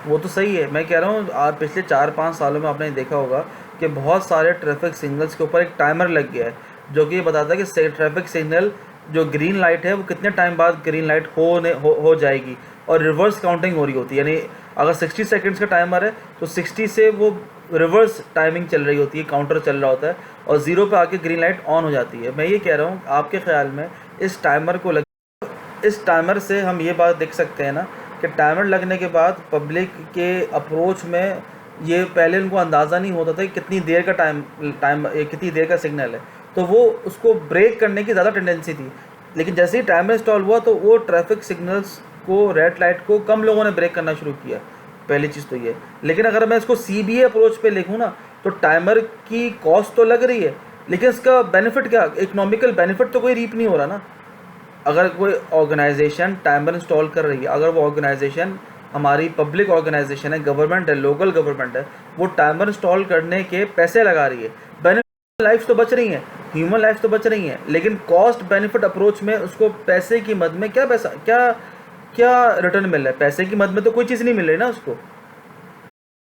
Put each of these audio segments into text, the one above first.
वो तो सही है, मैं कह रहा हूँ आप पिछले 4-5 सालों में आपने देखा होगा कि बहुत सारे ट्रैफिक सिग्नल्स के ऊपर एक टाइमर लग गया है, जो कि ये बताता है कि ट्रैफिक सिग्नल जो ग्रीन लाइट है वो कितने टाइम बाद ग्रीन लाइट हो जाएगी, और रिवर्स काउंटिंग हो रही होती है। यानी अगर 60 सेकंड्स का टाइमर है तो 60 से वो रिवर्स टाइमिंग चल रही होती है, काउंटर चल रहा होता है, और ज़ीरो पे आके ग्रीन लाइट ऑन हो जाती है। मैं ये कह रहा हूँ आपके ख्याल में इस टाइमर से हम ये बात देख सकते हैं ना कि टाइमर लगने के बाद पब्लिक के अप्रोच में ये पहले उनको अंदाज़ा नहीं होता था कि कितनी देर का कितनी देर का सिग्नल है, तो वो उसको ब्रेक करने की ज़्यादा टेंडेंसी थी। लेकिन जैसे ही टाइमर इंस्टॉल हुआ तो वो ट्रैफिक सिग्नल्स को, रेड लाइट को कम लोगों ने ब्रेक करना शुरू किया, पहली चीज़ तो ये। लेकिन अगर मैं इसको CBA अप्रोच पे लिखूँ ना, तो टाइमर की कॉस्ट तो लग रही है, लेकिन इसका बेनिफिट क्या, इकोनॉमिकल बेनिफिट तो कोई रीप नहीं हो रहा ना। अगर कोई ऑर्गेनाइजेशन टाइमर इंस्टॉल कर रही है, अगर वो ऑर्गेनाइजेशन हमारी पब्लिक ऑर्गेनाइजेशन है, गवर्नमेंट है, लोकल गवर्नमेंट है, वो टाइमर इंस्टॉल करने के पैसे लगा रही है, बेनिफिट लाइफ तो बच रही हैं, ह्यूमन लाइफ तो बच रही हैं, लेकिन कॉस्ट बेनिफिट अप्रोच में उसको पैसे की मद में क्या रिटर्न मिल रहा है? पैसे की मद में तो कोई चीज़ नहीं मिल रही ना उसको।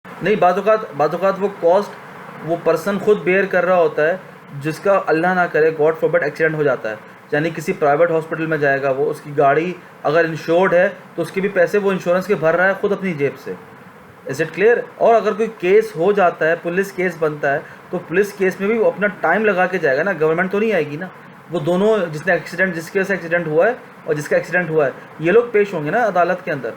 नहीं, बाज़ औक़ात वो कॉस्ट वो पर्सन खुद बेयर कर रहा होता है, जिसका अल्लाह ना करे गॉड फॉरबिड एक्सीडेंट हो जाता है, यानी किसी प्राइवेट हॉस्पिटल में जाएगा वो, उसकी गाड़ी अगर इंश्योर्ड है तो उसके भी पैसे वो इंश्योरेंस के भर रहा है खुद अपनी जेब से। Is it clear? और अगर कोई केस हो जाता है, पुलिस केस बनता है, तो पुलिस केस में भी वो अपना टाइम लगा के जाएगा ना, गवर्नमेंट तो नहीं आएगी ना। वो दोनों, जिसके वजह से एक्सीडेंट हुआ है और जिसका एक्सीडेंट हुआ है, ये लोग पेश होंगे ना अदालत के अंदर।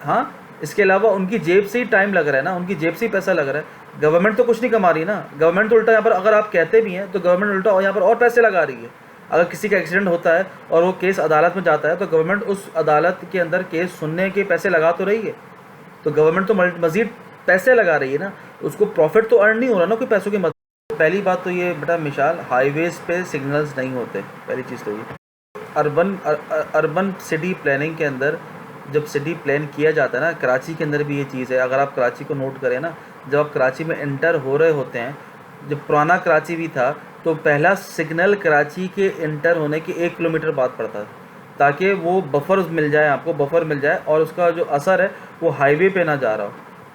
हाँ, इसके अलावा उनकी जेब से ही टाइम लग रहा है ना, उनकी जेब से ही पैसा लग रहा है। गवर्नमेंट तो कुछ नहीं कमा रही ना, गवर्नमेंट तो उल्टा यहाँ पर, अगर आप कहते भी हैं तो गवर्नमेंट उल्टा यहाँ पर और पैसे लगा रही है। अगर किसी का एक्सीडेंट होता है और वो केस अदालत में जाता है, तो गवर्नमेंट उस अदालत के अंदर केस सुनने के पैसे लगा तो रही है, तो गवर्नमेंट तो मज़ीद पैसे लगा रही है ना, उसको प्रॉफिट तो अर्न नहीं हो रहा ना कोई पैसों की मदद। पहली बात तो ये बेटा मिसाल, हाईवेज़ पे सिग्नल्स नहीं होते, पहली चीज़ तो ये। अर्बन सिटी प्लानिंग के अंदर जब सिटी प्लान किया जाता है ना, कराची के अंदर भी ये चीज़ है। अगर आप कराची को नोट करें ना, जब आप कराची में एंटर हो रहे होते हैं, जब पुराना कराची भी था, तो पहला सिग्नल कराची के एंटर होने के 1 किलोमीटर बाद पड़ता है, ताकि वो बफर मिल जाए, आपको बफर मिल जाए, और उसका जो असर है वो हाईवे पे ना जा रहा हो,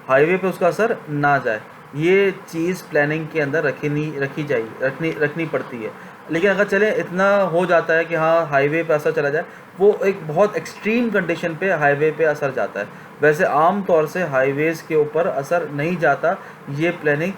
हाईवे पे उसका असर ना जाए। ये चीज़ प्लानिंग के अंदर रखनी पड़ती है। लेकिन अगर चले इतना हो जाता है कि हाँ हाईवे पे असर चला जाए, वो एक बहुत एक्सट्रीम कंडीशन पे हाईवे पे असर जाता है। वैसे आम तौर से हाईवेज़ के ऊपर असर नहीं जाता, ये प्लानिंग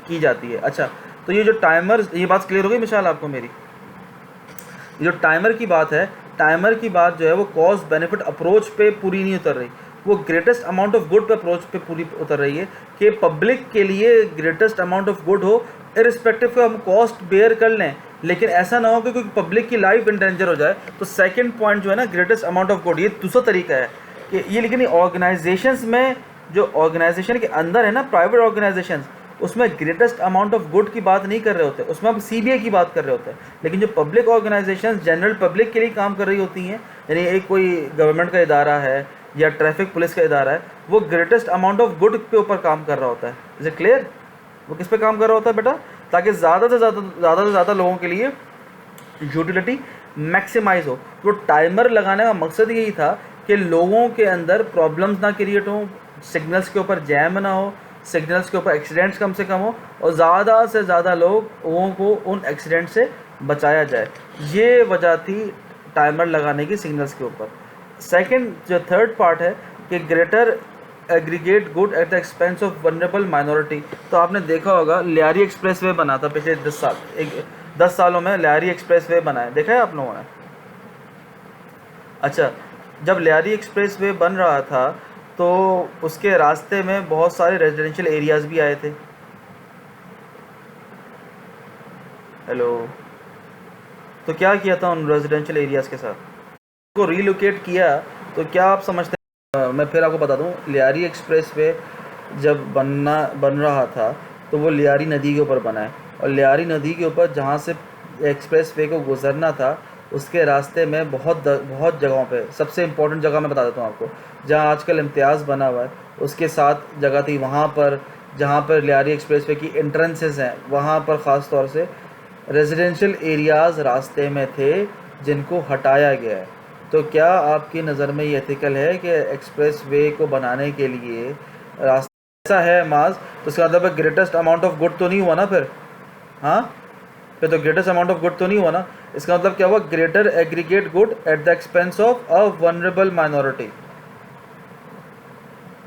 की जाती है। अच्छा, तो ये जो टाइमर, ये बात क्लियर हो गई मिसाल आपको मेरी? ये जो टाइमर की बात है, टाइमर की बात जो है वो कॉस्ट बेनिफिट अप्रोच पे पूरी नहीं उतर रही, वो ग्रेटेस्ट अमाउंट ऑफ गुड पे अप्रोच पे पूरी उतर रही है कि पब्लिक के लिए ग्रेटेस्ट अमाउंट ऑफ गुड हो, इरिस्पेक्टिव का हम कॉस्ट बेयर कर लें, लेकिन ऐसा ना हो कि कोई पब्लिक की लाइफ इन डेंजर हो जाए। तो सेकंड पॉइंट जो है ना, ग्रेटेस्ट अमाउंट ऑफ गुड, ये दूसरा तरीका है कि ये, लेकिन ऑर्गेनाइजेशंस में, जो ऑर्गेनाइजेशन के अंदर है ना, प्राइवेट ऑर्गेनाइजेशंस, उसमें ग्रेटेस्ट अमाउंट ऑफ गुड की बात नहीं कर रहे होते, उसमें हम CBA की बात कर रहे होते हैं। लेकिन जो पब्लिक ऑर्गेनाइजेशंस जनरल पब्लिक के लिए काम कर रही होती हैं, यानी एक कोई गवर्नमेंट का इदारा है या ट्रैफिक पुलिस का इदारा है, वो ग्रेटेस्ट अमाउंट ऑफ गुड के ऊपर काम कर रहा होता है। Is it clear? वो किस पे काम कर रहा होता है बेटा? ताकि ज़्यादा से ज़्यादा लोगों के लिए यूटिलिटी मैक्सिमाइज हो। तो टाइमर लगाने का मकसद यही था कि लोगों के अंदर प्रॉब्लम्स ना क्रिएट हो, सिग्नल्स के ऊपर जैम ना हो, सिग्नल्स के ऊपर एक्सीडेंट्स कम से कम हो, और ज़्यादा से ज़्यादा लोगों को उन एक्सीडेंट से बचाया जाए। ये वजह थी टाइमर लगाने की सिग्नल्स के ऊपर। सेकंड, जो थर्ड पार्ट है कि greater aggregate good at the expense of vulnerable minority. तो आपने देखा होगा लियारी एक्सप्रेस वे बना था पिछले 10 सालों में, लियारी एक्सप्रेस वे बना है, देखा है आप लोगों ने? अच्छा, जब लियारी एक्सप्रेस वे बन रहा था तो उसके रास्ते में बहुत सारे रेजिडेंशियल एरियाज़ भी आए थे। हेलो, तो क्या किया था उन रेजिडेंशियल एरियाज़ के साथ? को रीलोकेट किया। तो क्या आप समझते हैं, मैं फिर आपको बता दूं, लियारी एक्सप्रेस वे जब बन रहा था तो वो लियारी नदी के ऊपर बना है, और लियारी नदी के ऊपर जहाँ से एक्सप्रेस वे को गुजरना था, उसके रास्ते में बहुत जगहों पे, सबसे इम्पोर्टेंट जगह मैं बता देता हूँ आपको, जहाँ आजकल इम्तियाज़ बना हुआ है, उसके साथ जगह थी वहाँ पर जहाँ पर लियारी एक्सप्रेस वे की एंट्रेंसेस हैं, वहाँ पर ख़ास तौर से रेजिडेंशियल एरियाज़ रास्ते में थे जिनको हटाया गया है। तो क्या आपकी नज़र में ये एथिकल है कि एक्सप्रेस वे को बनाने के लिए रास्ता ऐसा है माज, तो इसका मतलब ग्रेटेस्ट अमाउंट ऑफ गुड तो नहीं हुआ ना फिर? हाँ, फिर तो ग्रेटेस्ट अमाउंट ऑफ गुड तो नहीं हुआ ना। इसका मतलब क्या हुआ? Greater aggregate good at the expense of a vulnerable minority.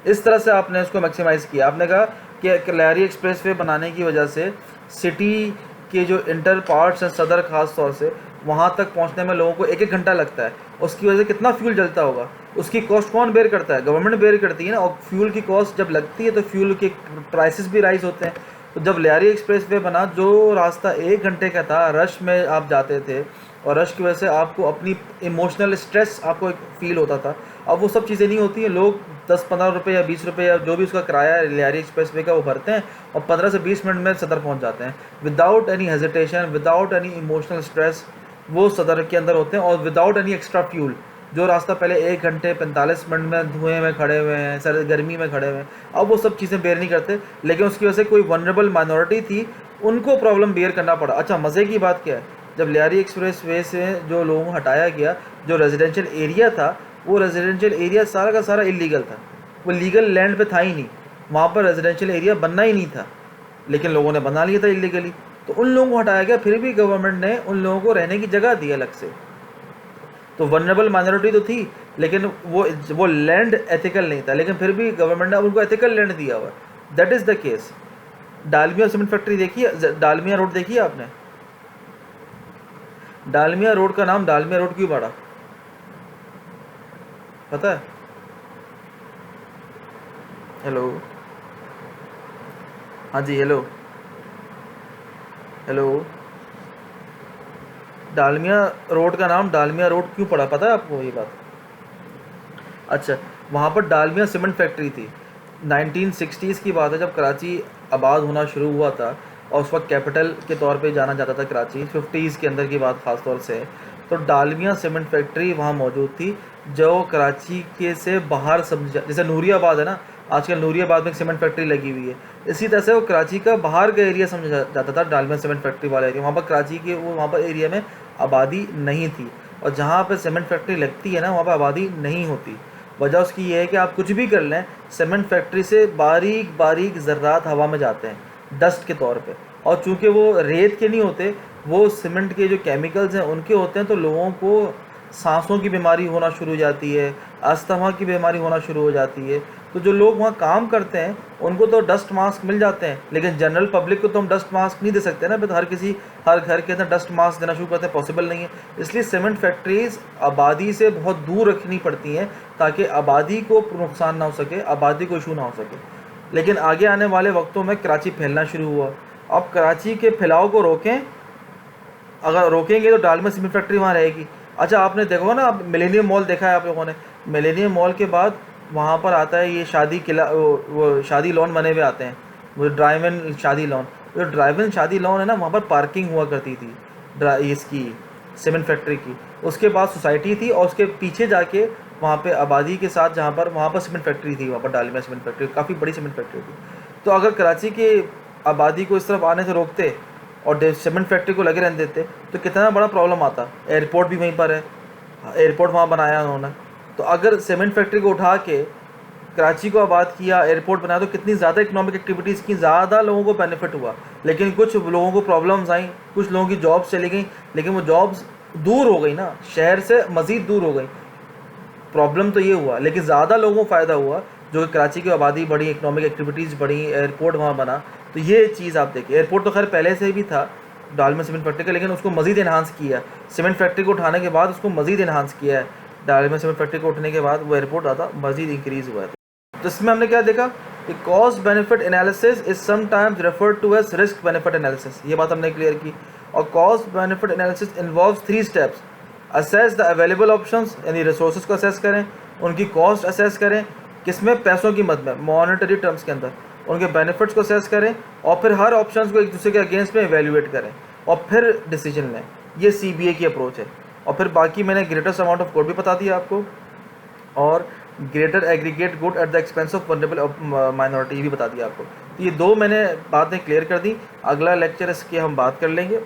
इस तरह से आपने उसको मैक्सिमाइज़ किया। आपने कहा कि कल्यारी एक्सप्रेस वे बनाने की वजह से सिटी के जो इंटर पार्ट्स हैं, सदर खास तौर से, वहाँ तक पहुँचने में लोगों को 1-1 घंटा लगता है। उसकी वजह से कितना फ्यूल जलता होगा? उसकी कॉस्ट कौन बेयर करता है? गवर्नमेंट बेयर करती है ना। और फ्यूल की कॉस्ट जब लगती है तो फ्यूल के प्राइसेस भी राइज होते हैं। तो जब लियारी एक्सप्रेस वे बना, जो रास्ता 1 घंटे का था, रश में आप जाते थे और रश की वजह से आपको अपनी इमोशनल स्ट्रेस आपको एक फील होता था। अब वो सब चीज़ें नहीं होती हैं। लोग 10-15 रुपये या 20 रुपये या जो भी उसका किराया है लियारी एक्सप्रेस वे का, वो भरते हैं और 15 से 20 मिनट में सदर पहुंच जाते हैं, without any hesitation, without any emotional stress. वो सदर के अंदर होते हैं और विदाउट एनी एक्स्ट्रा फ्यूल। जो रास्ता पहले 1 घंटे 45 मिनट में धुएं में खड़े हुए हैं, सर गर्मी में खड़े हुए हैं, अब वो सब चीज़ें बेयर नहीं करते। लेकिन उसकी वजह से कोई वनरेबल माइनॉरिटी थी, उनको प्रॉब्लम बेयर करना पड़ा। अच्छा, मज़े की बात क्या है, जब लियारी एक्सप्रेस वे से जो लोगों को हटाया गया, जो रेजिडेंशियल एरिया था, वो रेजिडेंशियल एरिया सारा का सारा इलीगल था। वो लीगल लैंड पे था ही नहीं, वहाँ पर रेजिडेंशियल एरिया बनना ही नहीं था, लेकिन लोगों ने बना लिया था इलीगली। तो उन लोगों को हटाया गया, फिर भी गवर्नमेंट ने उन लोगों को रहने की जगह दी अलग से। तो वनरेबल माइनॉरिटी तो थी, लेकिन वो लैंड एथिकल नहीं था, लेकिन फिर भी गवर्नमेंट ने उनको एथिकल लैंड दिया हुआ। That is the case. Dalmia cement factory देखी है? डालमिया रोड देखी है आपने? डालमिया रोड का नाम डालमिया रोड क्यों पड़ा, पता है? हेलो, हाँ जी, हेलो हेलो। डालमिया रोड का नाम डालमिया रोड क्यों पड़ा, पता है आपको ये बात? अच्छा, वहाँ पर डालमिया सीमेंट फैक्ट्री थी। 1960s की बात है, जब कराची आबाद होना शुरू हुआ था और उस वक्त कैपिटल के तौर पे जाना जाता था कराची। 50s के अंदर की बात ख़ास तौर से है। तो डालमिया सीमेंट फैक्ट्री वहाँ मौजूद थी, जो कराची के से बाहर समझा, जैसे नूरियाबाद है ना, आजकल नूरियाबाद में एक सीमेंट फैक्ट्री लगी हुई है, इसी तरह से वो कराची का बाहर का एरिया समझा जाता था डालमिया सीमेंट फैक्ट्री वाला एरिया। वहाँ पर कराची के वहाँ पर एरिया में आबादी नहीं थी, और जहाँ पर सीमेंट फैक्ट्री लगती है ना, वहाँ पर आबादी नहीं होती। वजह उसकी ये है कि आप कुछ भी कर लें, सीमेंट फैक्ट्री से बारीक बारीक ज़र्रात हवा में जाते हैं डस्ट के तौर पे, और चूंकि वो रेत के नहीं होते, वो सीमेंट के जो केमिकल्स हैं उनके होते हैं, तो लोगों को सांसों की बीमारी होना शुरू हो जाती है, अस्थमा की बीमारी होना शुरू हो जाती है। तो जो लोग वहाँ काम करते हैं उनको तो डस्ट मास्क मिल जाते हैं, लेकिन जनरल पब्लिक को तो हम डस्ट मास्क नहीं दे सकते ना। तो हर घर के अंदर डस्ट मास्क देना शुरू करते हैं, पॉसिबल नहीं है। इसलिए सीमेंट फैक्ट्रीज आबादी से बहुत दूर रखनी पड़ती हैं, ताकि आबादी को नुकसान ना हो सके, आबादी को इशू ना हो सके। लेकिन आगे आने वाले वक्तों में कराची फैलना शुरू हुआ। अब कराची के फैलाव को रोकें, अगर रोकेंगे तो डालमिया सीमेंट फैक्ट्री वहाँ रहेगी। अच्छा, आपने देखो ना, आप मिलेनियम मॉल देखा है आप लोगों ने? मिलेनियम मॉल के बाद वहाँ पर आता है ये शादी किला, वो शादी लॉन बने हुए आते हैं, वो ड्राइव इन शादी लॉन। जो ड्राइव इन शादी लॉन है ना, वहाँ पर पार्किंग हुआ करती थी इसकी सीमेंट फैक्ट्री की। उसके बाद सोसाइटी थी, और उसके पीछे जाके वहाँ पे आबादी के साथ, जहाँ पर वहाँ पर सीमेंट फैक्ट्री थी, वहाँ पर डालमिया सीमेंट फैक्ट्री, काफ़ी बड़ी सीमेंट फैक्ट्री थी। तो अगर कराची के आबादी को इस तरफ आने से रोकते और सीमेंट फैक्ट्री को लगे रहने देते, तो कितना बड़ा प्रॉब्लम आता। एयरपोर्ट भी वहीं पर है, एयरपोर्ट वहाँ बनाया उन्होंने। तो अगर सीमेंट फैक्ट्री को उठा के कराची को आबाद किया, एयरपोर्ट बनाया, तो कितनी ज़्यादा इकोनॉमिक एक्टिविटीज़ की, ज़्यादा लोगों को बेनिफिट हुआ। लेकिन कुछ लोगों को प्रॉब्लम्स आई, कुछ लोगों की जॉब्स चली गई, लेकिन वो जॉब्स दूर हो गई ना, शहर से मज़ीद दूर हो गई। प्रॉब्लम तो ये हुआ, लेकिन ज़्यादा लोगों को फ़ायदा हुआ, जो कि कराची की आबादी बढ़ी, इकोनॉमिक एक्टिविटीज़ बढ़ी, एयरपोर्ट वहाँ बना। तो ये चीज़ आप देखिए, एयरपोर्ट तो खैर पहले से भी था डालमिया सीमेंट फैक्ट्री का, लेकिन उसको मज़ीद इन्हांस किया। सीमेंट फैक्ट्री को उठाने के बाद उसको मज़ीद इन्हांस किया है। डालमिया सीमेंट फैक्ट्री को उठने के बाद वो एयरपोर्ट ज़्यादा मज़ीद इंक्रीज़ हुआ है। तो इसमें हमने क्या देखा कि cost benefit analysis is sometimes referred to as risk benefit analysis, ये बात हमने क्लियर की। और cost benefit analysis involves 3 steps. Assess the available options, यानी रिसोर्सेज को असेस करें, उनकी कॉस्ट असेस करें, किसमें, पैसों की मद में, मॉनेटरी टर्म्स के अंदर, उनके बेनिफिट्स को असेस करें, और फिर हर ऑप्शन को एक दूसरे के अगेंस्ट में इवेल्युएट करें, और फिर डिसीजन लें। ये CBA की अप्रोच है। और फिर बाकी मैंने ग्रेटेस्ट अमाउंट ऑफ गुड भी बता दिया आपको, और greater aggregate good at the expense of vulnerable minority भी बता दिया आपको। तो ये 2 मैंने बातें क्लियर कर दी। अगला लेक्चर इसकी हम बात कर लेंगे।